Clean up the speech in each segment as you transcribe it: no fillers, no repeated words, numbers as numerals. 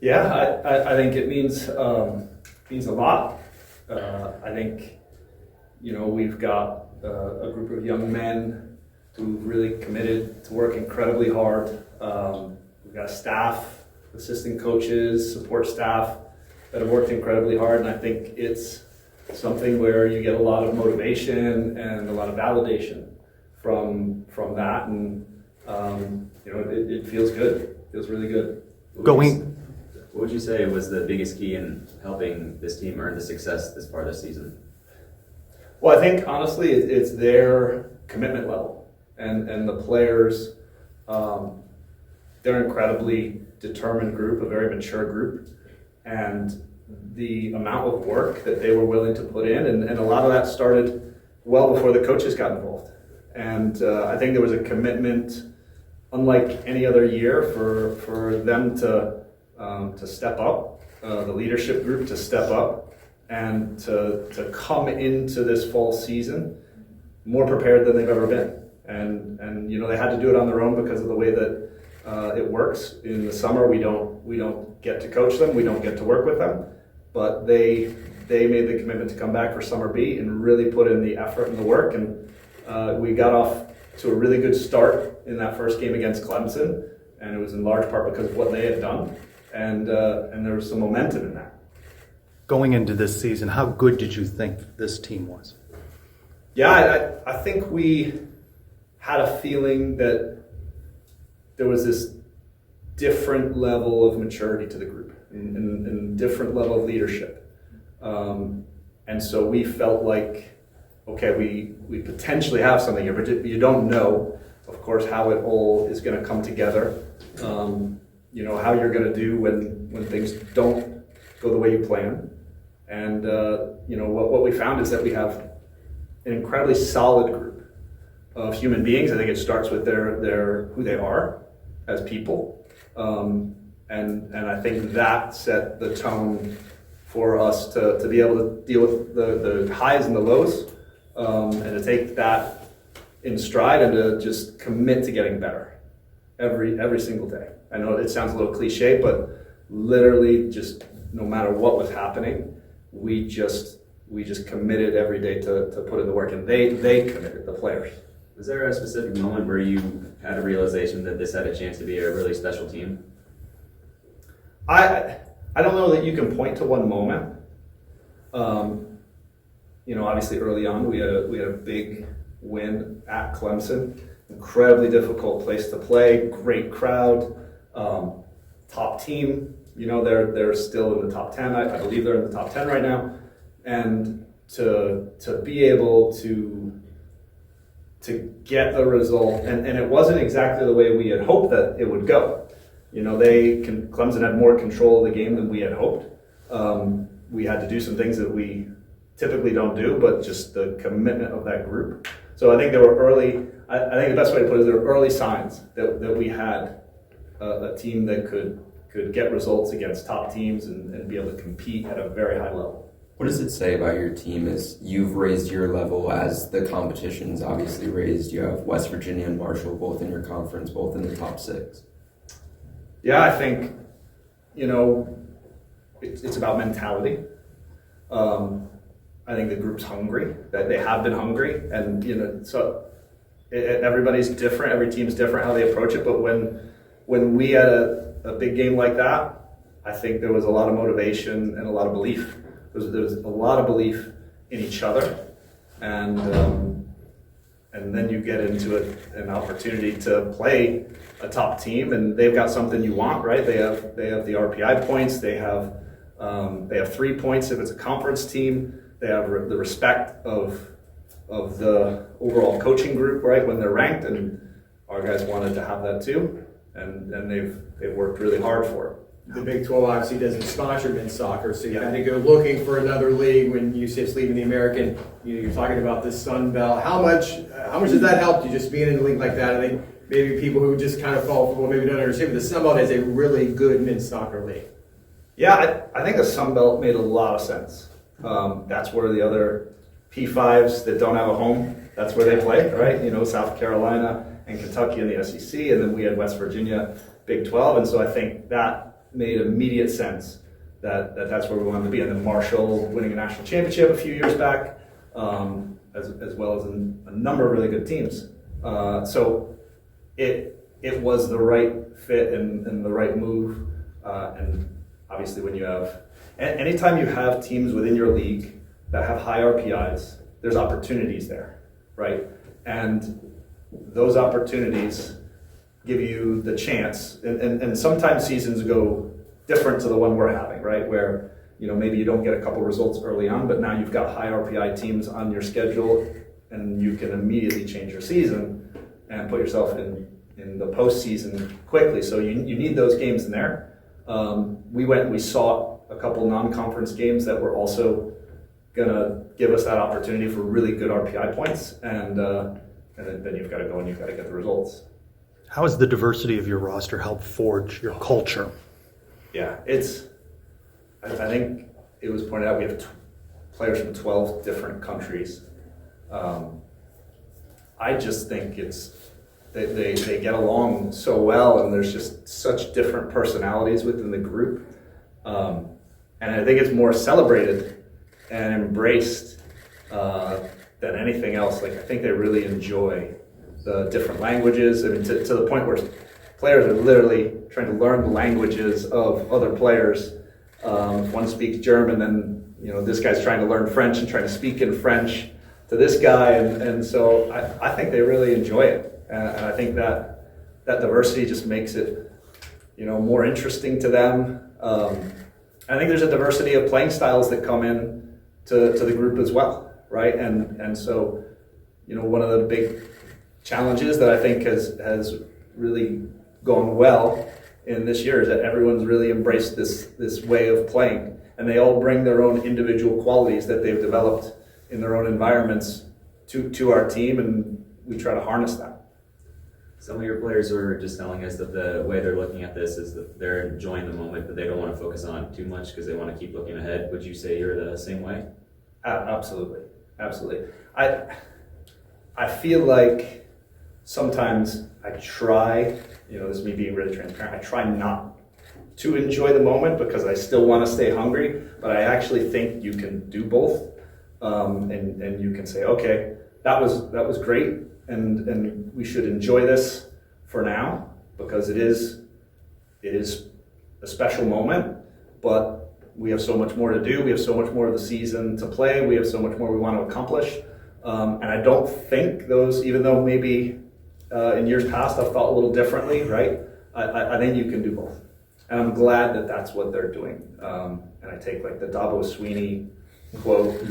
Yeah, I think it means a lot. I think, we've got a group of young men who've really committed to work incredibly hard. We've got staff, assistant coaches, support staff that have worked incredibly hard, and I think it's something where you get a lot of motivation and a lot of validation from that, and it feels good. It feels really good. What would you say was the biggest key in helping this team earn the success this far this season? Well, I think honestly it's their commitment level, and the players. They're an incredibly determined group, a very mature group, and the amount of work that they were willing to put in, and a lot of that started well before the coaches got involved. And I think there was a commitment, unlike any other year, for them to step up, the leadership group to step up, and to come into this fall season more prepared than they've ever been. And they had to do it on their own because of the way that it works. In the summer, we don't get to coach them, we don't get to work with them, but they made the commitment to come back for Summer B and really put in the effort and the work. And we got off to a really good start in that first game against Clemson, and it was in large part because of what they had done, and there was some momentum in that. Going into this season, how good did you think this team was? Yeah, I think we had a feeling that there was this different level of maturity to the group and different level of leadership. And so we felt like, okay, we potentially have something here, but you don't know, of course, how it all is going to come together. How you're going to do when things don't go the way you plan. And, what we found is that we have an incredibly solid group of human beings. I think it starts with their who they are as people. And I think that set the tone for us to be able to deal with the highs and the lows, and to take that in stride and to just commit to getting better every single day. I know it sounds a little cliche, but literally just no matter what was happening, we just committed every day to put in the work, and they committed, the players. Was there a specific moment where you had a realization that this had a chance to be a really special team? I don't know that you can point to one moment. Obviously early on we had a big win at Clemson. Incredibly difficult place to play, great crowd, top team. They're still in the top 10. I believe they're in the top 10 right now. And to be able to get the result, and it wasn't exactly the way we had hoped that it would go. Clemson had more control of the game than we had hoped. We had to do some things that we typically don't do, but just the commitment of that group. So I think there were I think the best way to put it is there were early signs that we had a team that could get results against top teams and be able to compete at a very high level. What does it say about your team as you've raised your level as the competition's obviously raised? You have West Virginia and Marshall both in your conference, both in the top 6. Yeah, I think, it's about mentality. I think the group's hungry, that they have been hungry, and so everybody's different, every team's different how they approach it, but when we had a big game like that, I think there was a lot of motivation and a lot of belief. There was a lot of belief in each other, and then you get into an opportunity to play a top team, and they've got something you want, right? They have the RPI points. They have 3 points if it's a conference team. They have the respect of the overall coaching group, right? When they're ranked, and our guys wanted to have that too, and they've worked really hard for it. The Big 12 obviously doesn't sponsor men's soccer, so you had to go looking for another league when UCF's leaving the American. You're talking about the Sun Belt. How much does that help you just being in a league like that? I think maybe people who just kind of fall for maybe don't understand, but the Sun Belt is a really good men's soccer league. Yeah, I think the Sun Belt made a lot of sense. That's where the other P5s that don't have a home, that's where they play, right? South Carolina and Kentucky in the SEC, and then we had West Virginia, Big 12, and so I think that made immediate sense that's where we wanted to be. And then Marshall winning a national championship a few years back, as well as a number of really good teams. So it was the right fit and the right move. And obviously when you have, anytime you have teams within your league that have high RPIs, there's opportunities there, right? And those opportunities give you the chance, and sometimes seasons go different to the one we're having, right? Where, maybe you don't get a couple results early on, but now you've got high RPI teams on your schedule, and you can immediately change your season and put yourself in the postseason quickly. So you need those games in there. We went and we sought a couple non-conference games that were also gonna give us that opportunity for really good RPI points, and then you've got to go and you've got to get the results. How has the diversity of your roster helped forge your culture? Yeah, I think it was pointed out we have players from 12 different countries. I just think they get along so well, and there's just such different personalities within the group. And I think it's more celebrated and embraced than anything else. Like, I think they really enjoy the different languages. I mean, to the point where players are literally trying to learn the languages of other players. If one speaks German, then this guy's trying to learn French and trying to speak in French to this guy, and so I think they really enjoy it, and I think that diversity just makes it more interesting to them. I think there's a diversity of playing styles that come in to the group as well, right? And so one of the big challenges that I think has really gone well in this year is that everyone's really embraced this way of playing, and they all bring their own individual qualities that they've developed in their own environments to our team, and we try to harness that. Some of your players were just telling us that the way they're looking at this is that they're enjoying the moment, but they don't want to focus on it too much because they want to keep looking ahead. Would you say you're the same way? Absolutely. I feel like sometimes I try, this is me being really transparent, I try not to enjoy the moment because I still want to stay hungry, but I actually think you can do both. And you can say, okay, that was great, and we should enjoy this for now because it is a special moment, but we have so much more to do. We have so much more of the season to play. We have so much more we want to accomplish. And I don't think those, even though maybe in years past I've thought a little differently, right? I think you can do both. And I'm glad that that's what they're doing. And I take like the Dabo Sweeney quote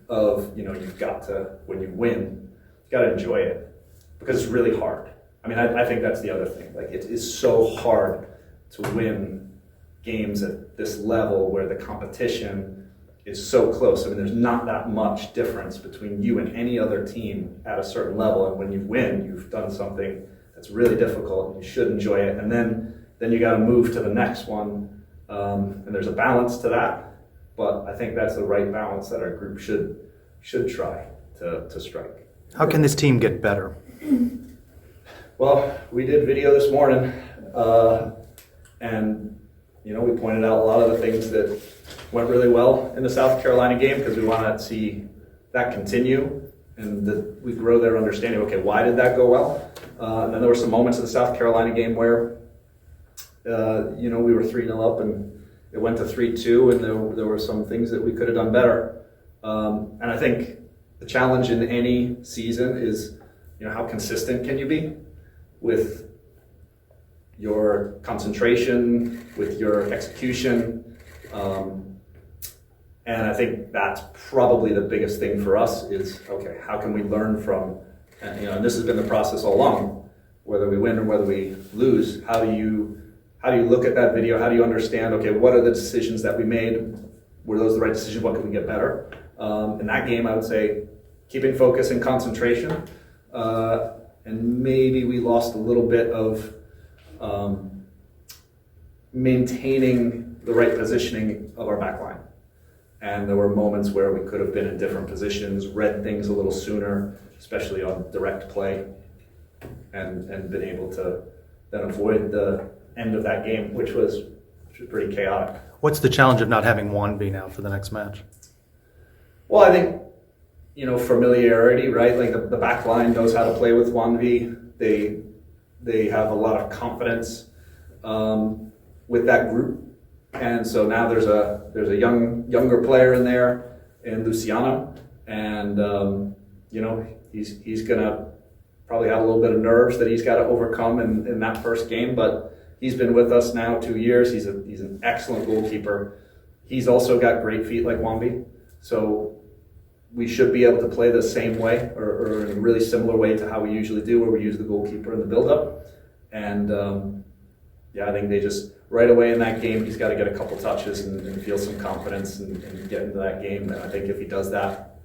of, you've got to, when you win, you got to enjoy it because it's really hard. I mean, I think that's the other thing. Like, it is so hard to win games at this level where the competition is so close. I mean, there's not that much difference between you and any other team at a certain level. And when you win, you've done something that's really difficult and you should enjoy it. And then you got to move to the next one. And there's a balance to that. But I think that's the right balance that our group should try to strike. How can this team get better? Well, we did video this morning, and we pointed out a lot of the things that went really well in the South Carolina game because we want to see that continue and that we grow their understanding. Okay, why did that go well? And then there were some moments in the South Carolina game where we were 3-0 up and it went to 3-2, and there were some things that we could have done better. And I think the challenge in any season is, how consistent can you be with your concentration, with your execution. And I think that's probably the biggest thing for us is, okay, how can we learn from, and this has been the process all along, whether we win or whether we lose, how do you look at that video? How do you understand, okay, what are the decisions that we made? Were those the right decisions? What can we get better? In that game, I would say keeping focus and concentration. And maybe we lost a little bit of maintaining the right positioning of our back line. And there were moments where we could have been in different positions, read things a little sooner, especially on direct play, and been able to then avoid the end of that game, which was which is pretty chaotic. What's the challenge of not having Wanby now for the next match? Well, I think, familiarity, right? Like the back line knows how to play with Wanby. They have a lot of confidence with that group. And so now there's a younger player in there in Luciano. And, he's going to probably have a little bit of nerves that he's got to overcome in that first game, but he's been with us now 2 years. He's an excellent goalkeeper. He's also got great feet like Wanby, so we should be able to play the same way or in a really similar way to how we usually do, where we use the goalkeeper in the build-up. And I think they just right away in that game, he's got to get a couple touches and feel some confidence and get into that game. And I think if he does that,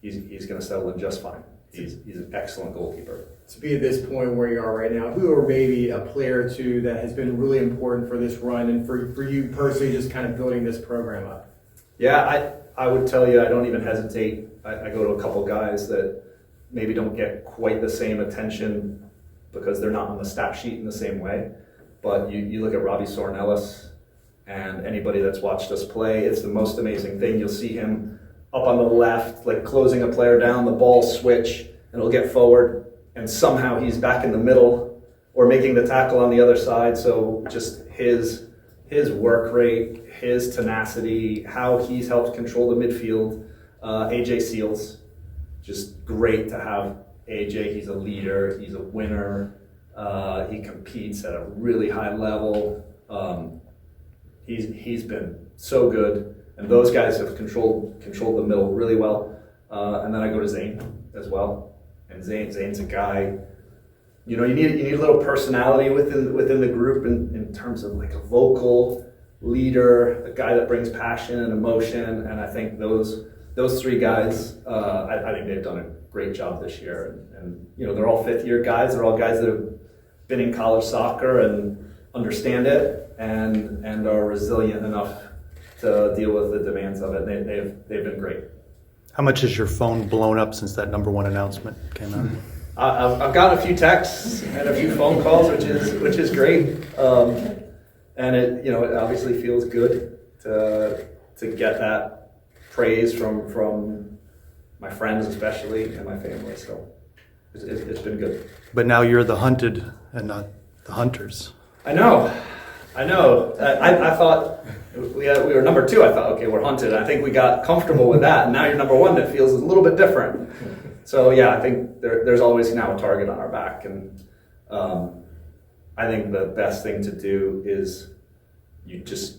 he's going to settle in just fine. He's an excellent goalkeeper. To be at this point where you are right now, who are maybe a player or two that has been really important for this run and for you personally just kind of building this program up? Yeah, I would tell you I don't even hesitate. I go to a couple guys that maybe don't get quite the same attention because they're not on the stat sheet in the same way. But you look at Robbie Sorenellis and anybody that's watched us play, it's the most amazing thing. You'll see him up on the left, like closing a player down, the ball switch, and it'll get forward, and somehow he's back in the middle or making the tackle on the other side. So just his work rate, his tenacity, how he's helped control the midfield. AJ Seals, just great to have AJ. He's a leader, he's a winner, he competes at a really high level. He's been so good. And those guys have controlled the middle really well. And then I go to Zane as well. And Zane's a guy, you need a little personality within the group in terms of like a vocal leader, a guy that brings passion and emotion. And I think those three guys, I think they've done a great job this year. And they're all fifth-year guys. They're all guys that have been in college soccer and understand it and are resilient enough to deal with the demands of it. They've been great. How much has your phone blown up since that number one announcement came out? I've gotten a few texts and a few phone calls, which is great. And it obviously feels good to get that praise from my friends especially and my family. So it's been good. But now you're the hunted and not the hunters. I know. I thought we were number 2. I thought, okay, we're hunted. I think we got comfortable with that. And now you're number 1. That feels a little bit different. So yeah, I think there's always now a target on our back. And I think the best thing to do is you just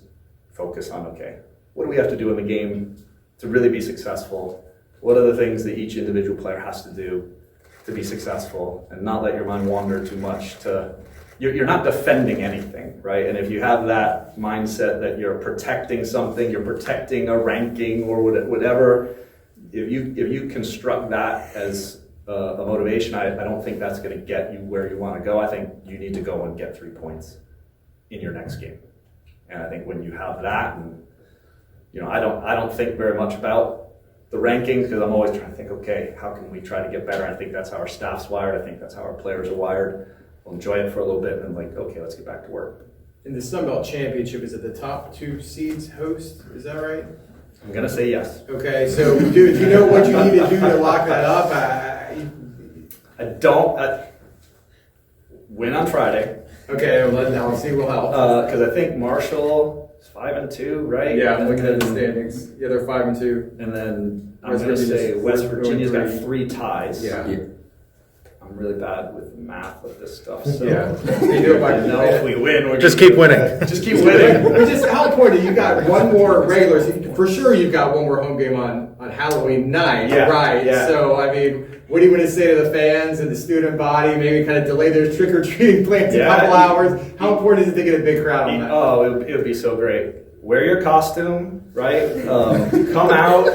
focus on, okay, what do we have to do in the game to really be successful? What are the things that each individual player has to do to be successful, and not let your mind wander too much you're not defending anything, right? And if you have that mindset that you're protecting something, you're protecting a ranking or whatever, if you construct that as a motivation, I don't think that's going to get you where you want to go. I think you need to go and get 3 points in your next game. And I think when you have that, and I don't think very much about the rankings because I'm always trying to think, okay, how can we try to get better? I think that's how our staff's wired. I think that's how our players are wired. We'll enjoy it for a little bit and then okay, let's get back to work. In the Sun Belt Championship, is it the top 2 seeds host? Is that right? I'm going to say yes. Okay, so do you know what you need to do to lock that up? I don't. Win on Friday. Okay, I'll see will help. Because I think Marshall is 5-2, right? Yeah, I'm looking at the standings. Yeah, they're 5-2. And then I'm going to say West Virginia's got 3 ties. Yeah. I'm really bad with math with this stuff. So yeah. I know if we win, we're just keep winning. Just keep winning. Just how important? You got one more regular. For sure, you've got one more home game on Halloween night, right? Yeah. So I mean, what do you want to say to the fans and the student body? Maybe kind of delay their trick or treating plans a couple hours. How important is it to get a big crowd on that? Oh, it would be so great. Wear your costume, right? Come out.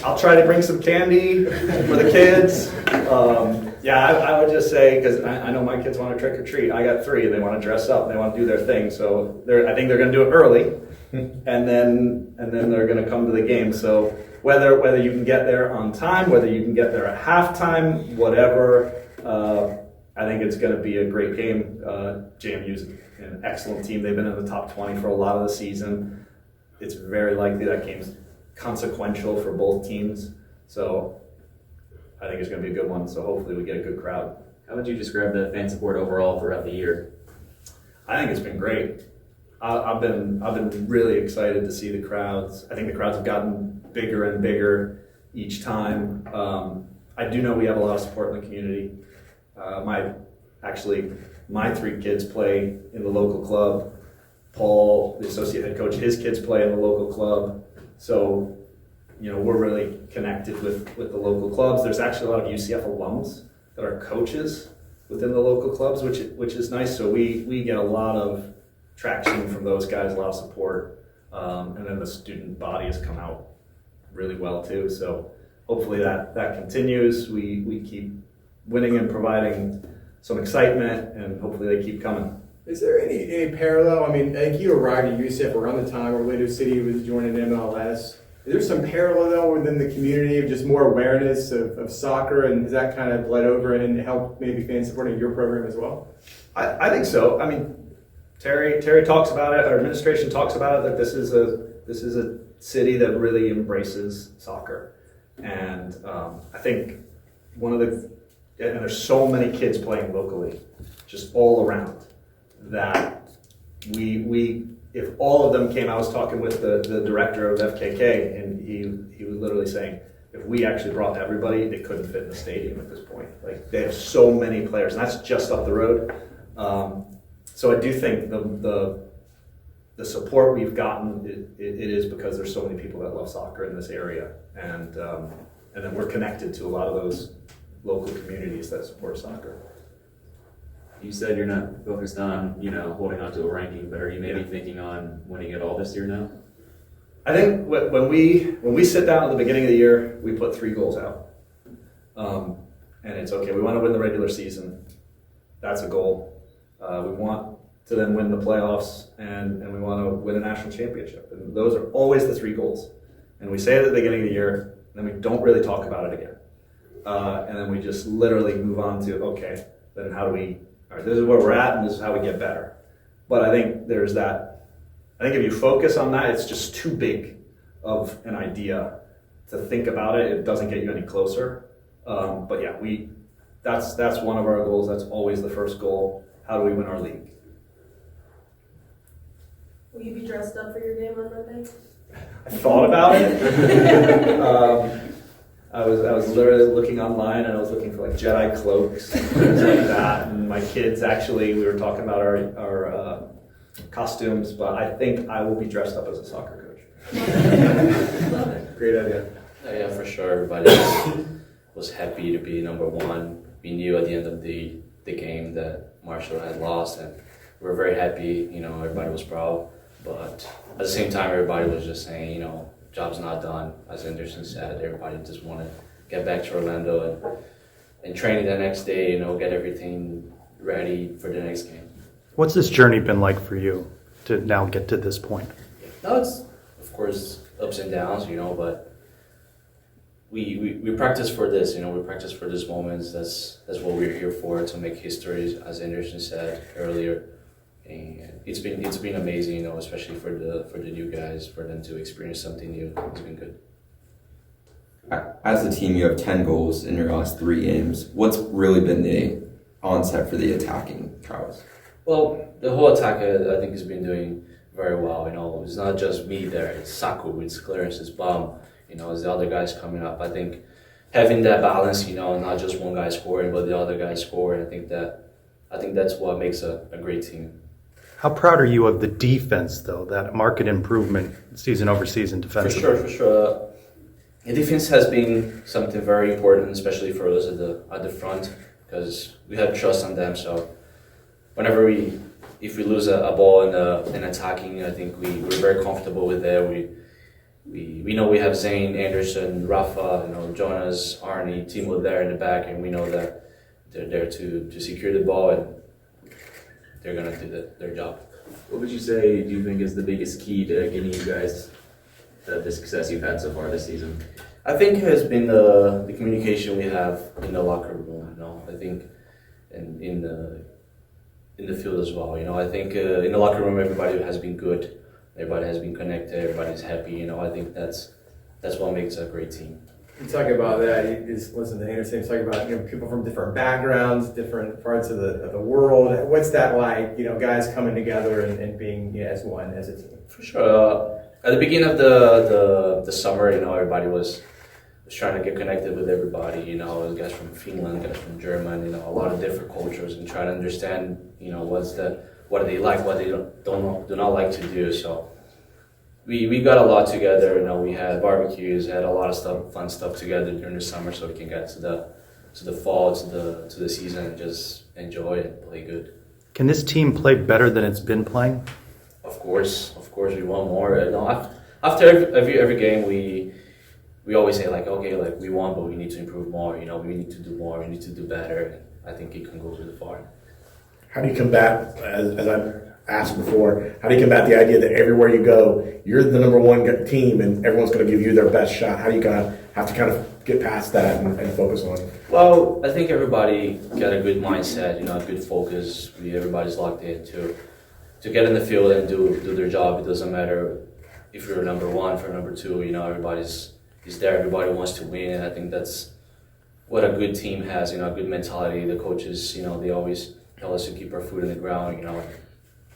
I'll try to bring some candy for the kids. I would just say, because I know my kids want to trick or treat. I got 3, and they want to dress up and they want to do their thing. So I think they're going to do it early, and then they're going to come to the game. So whether you can get there on time, whether you can get there at halftime, whatever. I think it's going to be a great game. JMU's an excellent team. They've been in the top 20 for a lot of the season. It's very likely that game's consequential for both teams. So I think it's going to be a good one. So hopefully we get a good crowd. How would you describe the fan support overall throughout the year? I think it's been great. I've been really excited to see the crowds. I think the crowds have gotten bigger and bigger each time. I do know we have a lot of support in the community. My 3 kids play in the local club. Paul, the associate head coach, his kids play in the local club. So, we're really connected with the local clubs. There's actually a lot of UCF alums that are coaches within the local clubs, which is nice. So we get a lot of traction from those guys, a lot of support. And then the student body has come out really well too. So hopefully that continues. We keep winning and providing some excitement, and hopefully they keep coming. Is there any parallel? I mean, I think you arrived at UCF around the time Orlando City was joining MLS. Is there some parallel within the community of just more awareness of soccer, and has that kind of bled over and helped maybe fans supporting your program as well? I think so. I mean, Terry talks about it. Our administration talks about it, that this is a city that really embraces soccer, and I think and there's so many kids playing locally, just all around, that we if all of them came. I was talking with the director of FKK, and he was literally saying, if we actually brought everybody, they couldn't fit in the stadium at this point. Like, they have so many players, and that's just up the road. So I do think the support we've gotten, it is because there's so many people that love soccer in this area, and then we're connected to a lot of those local communities that support soccer. You said you're not focused on, holding on to a ranking, but are you maybe thinking on winning it all this year now? I think when we sit down at the beginning of the year, we put 3 goals out. And it's okay, we want to win the regular season. That's a goal. We want to then win the playoffs, and we want to win a national championship. And those are always the 3 goals. And we say it at the beginning of the year, and then we don't really talk about it again. And then we just literally move on to, okay, then how do we, all right, this is where we're at, and this is how we get better. But I think there's that, I think if you focus on that, it's just too big of an idea to think about it. It doesn't get you any closer. But yeah, that's one of our goals. That's always the first goal. How do we win our league? Will you be dressed up for your game on Monday? I thought about it. I was literally looking online, and I was looking for like Jedi cloaks and things like that. And my kids, actually, we were talking about our costumes, but I think I will be dressed up as a soccer coach. Love it. Great idea. Yeah, for sure. Everybody was happy to be number 1. We knew at the end of the game that Marshall had lost, and we were very happy. Everybody was proud. But at the same time, everybody was just saying, job's not done. As Anderson said, everybody just want to get back to Orlando and train the next day, get everything ready for the next game. What's this journey been like for you to now get to this point? Now it's, of course, ups and downs, but we practice for this, we practice for these moments. That's what we're here for, to make history, as Anderson said earlier. And it's been amazing, especially for the new guys, for them to experience something new. It's been good. As a team, you have 10 goals in your last 3 games. What's really been the onset for the attacking prowess? Well, the whole attack, I think, has been doing very well. It's not just me there. It's Saku, it's Clarence, it's Baum. It's the other guys coming up. I think having that balance, not just one guy scoring, but the other guy scoring. I think that's what makes a great team. How proud are you of the defense, though, that market improvement season over season defensively? For sure. The defense has been something very important, especially for us at the front, because we have trust on them. So whenever if we lose a ball in attacking, I think we're very comfortable with that. We know we have Zane, Anderson, Rafa, Jonas, Arnie, Timo there in the back, and we know that they're there to secure the ball, and they're going to do their job. What would you say do you think is the biggest key to getting you guys the success you've had so far this season? I think it has been the communication we have in the locker room. I think and in the field as well. You know, I think in the locker room everybody has been good, everybody has been connected, everybody's happy. You know, I think that's what makes a great team. You talk about that. You just listen to Anderson talk about people from different backgrounds, different parts of the world. What's that like? Guys coming together and being as one as a team. For sure. At the beginning of the summer, everybody was trying to get connected with everybody. Guys from Finland, guys from Germany. A lot of different cultures, and trying to understand. What do they like, what they do not like to do. So. We got a lot together. We had barbecues, had a lot of fun stuff together during the summer, so we can get to the fall, to the season, and just enjoy and play good. Can this team play better than it's been playing? Of course, we want more. After every game, we always say okay, we won, but we need to improve more. We need to do more. We need to do better. I think it can go really far. How do you combat, as I've asked before, how do you combat the idea that everywhere you go, you're the number one team and everyone's going to give you their best shot? How do you have to get past that and focus on it? Well, I think everybody got a good mindset, a good focus. Everybody's locked in to get in the field and do their job. It doesn't matter if you're number one or number two. Everybody's there. Everybody wants to win, and I think that's what a good team has. A good mentality. The coaches, they always tell us to keep our foot in the ground.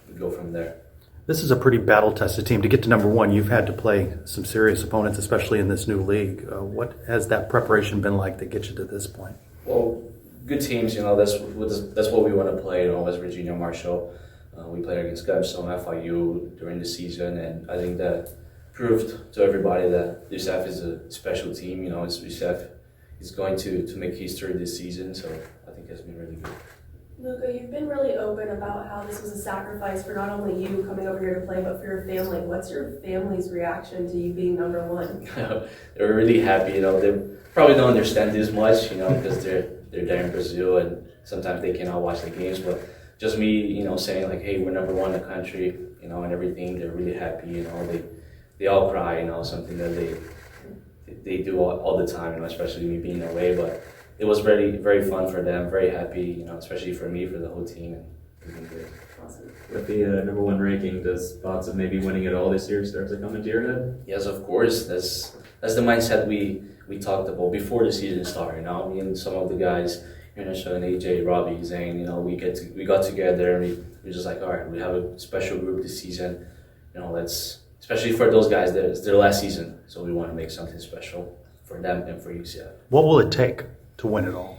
We go from there. This is a pretty battle-tested team. To get to number one, you've had to play some serious opponents, especially in this new league. What has that preparation been like to get you to this point? Well, good teams, that's what we want to play. West Virginia, Marshall. We played against Clemson, FIU during the season, and I think that proved to everybody that UCF is a special team. UCF is going to make history this season, so I think it's been really good. Lucca, you've been really open about how this was a sacrifice for not only you coming over here to play, but for your family. What's your family's reaction to you being number one? They're really happy. They probably don't understand this much, because they're there in Brazil and sometimes they cannot watch the games. But just me, saying hey, we're number one in the country, and everything. They're really happy. They all cry. Something that they do all the time. Especially me being away, but. It was very, very fun for them, very happy, especially for me, for the whole team. It's been great. Awesome. With the number one ranking, does thoughts of maybe winning it all this year start to come into your head? Yes, of course. That's the mindset we talked about before the season started. Me and some of the guys, Anderson, AJ, Robbie, Zane, we got together and we just all right, we have a special group this season. Especially for those guys, it's their last season, so we want to make something special for them and for UCF. What will it take to win it all?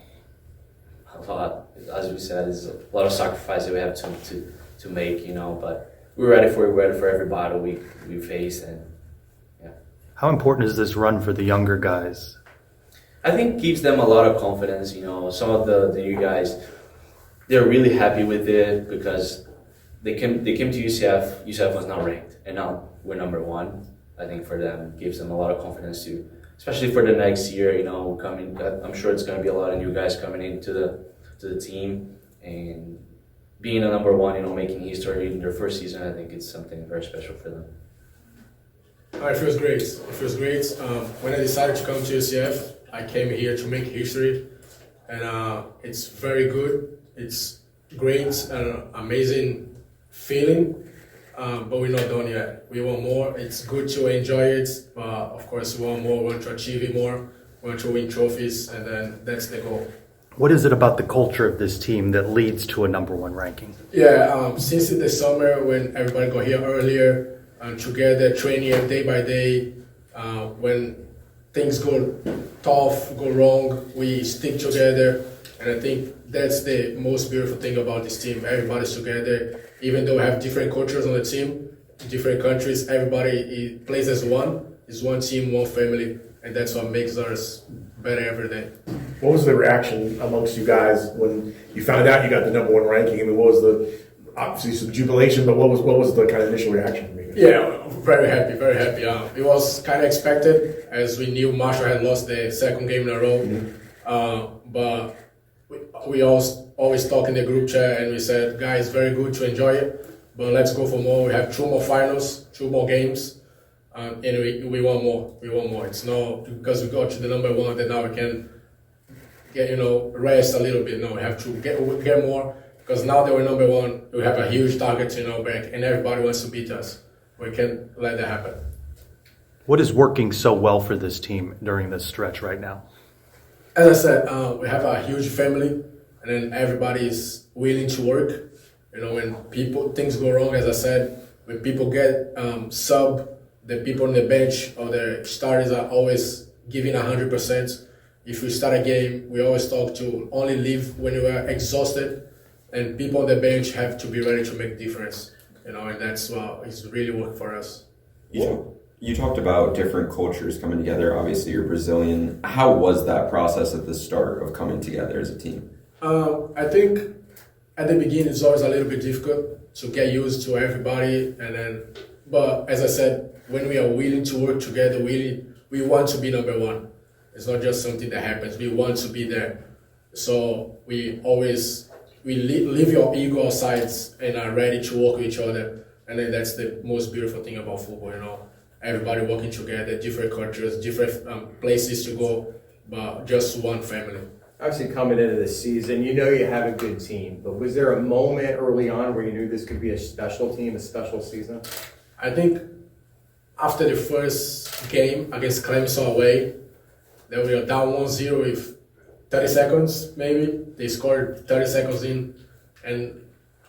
A lot, as we said, is a lot of sacrifice that we have to make, but we're ready for every battle we face, and yeah. How important is this run for the younger guys? I think gives them a lot of confidence. Some of the new guys, they're really happy with it because they came to UCF. UCF was not ranked, and now we're number one. I think for them, gives them a lot of confidence too. Especially for the next year, coming. I'm sure it's going to be a lot of new guys coming into the team, and being a number one, making history in their first season. I think it's something very special for them. It feels great. When I decided to come to UCF, I came here to make history, and it's very good. It's great, an amazing feeling. But we're not done yet. We want more. It's good to enjoy it, but of course we want more. We want to achieve it more. We want to win trophies, and then that's the goal. What is it about the culture of this team that leads to a number one ranking? Yeah, since the summer when everybody got here earlier, together training day by day, when things go tough, go wrong, we stick together, and I think that's the most beautiful thing about this team. Everybody's together. Even though we have different cultures on the team, different countries, everybody plays as one. It's one team, one family, and that's what makes us better every day. What was the reaction amongst you guys when you found out you got the number one ranking? What was obviously some jubilation, but what was the kind of initial reaction from you guys? Yeah, very happy, very happy. It was kind of expected, as we knew Marshall had lost the second game in a row. Mm-hmm. But we always talk in the group chat, and we said, guys, very good to enjoy it, but let's go for more. We have 2 more finals, 2 more games, and we want more. We want more. It's not because we got to the number one that now we can rest a little bit. No, we have to get more, because now that we're number one, we have a huge target in our back, and everybody wants to beat us. We can't let that happen. What is working so well for this team during this stretch right now? As I said, we have a huge family, and then everybody is willing to work. When things go wrong, as I said, when people get the people on the bench or the starters are always giving 100%. If we start a game, we always talk to only leave when you are exhausted, and people on the bench have to be ready to make difference. And that's it's really worked for us. You talked about different cultures coming together. Obviously, you're Brazilian. How was that process at the start of coming together as a team? I think at the beginning it's always a little bit difficult to get used to everybody, but as I said, when we are willing to work together, we want to be number one. It's not just something that happens. We want to be there. So we leave your ego aside and are ready to work with each other. And then that's the most beautiful thing about football. Everybody working together, different cultures, different places to go, but just one family. Obviously, coming into the season, you have a good team, but was there a moment early on where you knew this could be a special team, a special season? I think after the first game against Clemson away, then we were down 1-0 with 30 seconds, maybe. They scored 30 seconds in, and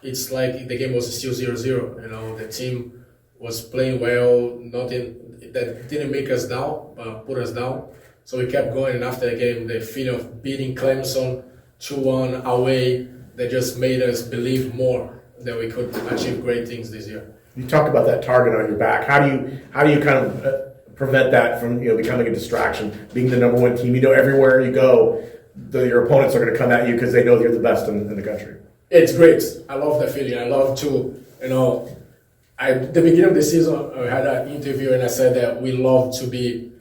it's like the game was still 0-0. The team was playing well, nothing that didn't make us down, but put us down. So we kept going, and after the game, the feeling of beating Clemson 2-1 away, that just made us believe more that we could achieve great things this year. You talk about that target on your back. How do you kind of prevent that from becoming a distraction? Being the number one team, everywhere you go, your opponents are going to come at you because they know you're the best in the country. It's great. I love that feeling. I love to, at the beginning of the season, I had an interview and I said that we love to be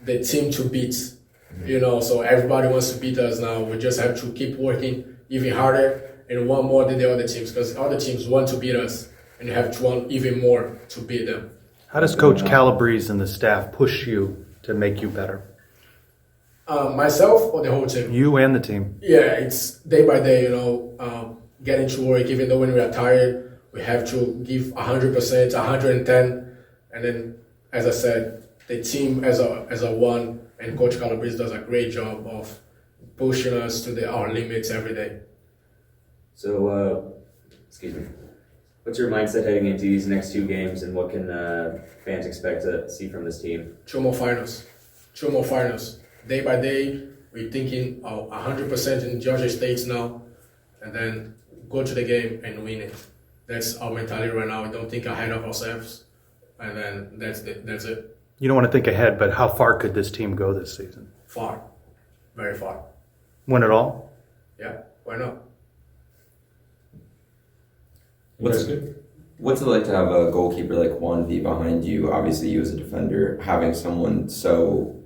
the team to beat. So everybody wants to beat us now. We just have to keep working even harder and want more than the other teams, because other teams want to beat us, and you have to want even more to beat them. How does Coach Calabrese and the staff push you to make you better? Myself or the whole team? You and the team. Yeah, it's day by day, getting to work. Even though when we are tired, we have to give 100%, 110. And then, as I said, the team as a one, and Coach Calabrese does a great job of pushing us to our limits every day. So, what's your mindset heading into these next two games, and what can fans expect to see from this team? Two more finals. Day by day, we're thinking 100% in Georgia State now, and then go to the game and win it. That's our mentality right now. We don't think ahead of ourselves, and then that's it. You don't want to think ahead, but how far could this team go this season? Far. Very far. Win it all? Yeah, why not? What's it like to have a goalkeeper like Juan V behind you? Obviously, you as a defender, having someone so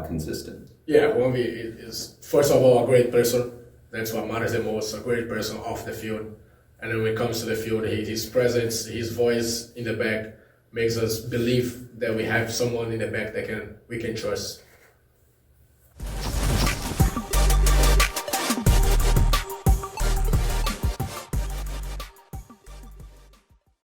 consistent. Yeah, Juan V is, first of all, a great person. That's what matters the most, a great person off the field. And then when it comes to the field, his presence, his voice in the back makes us believe that we have someone in the back that we can trust.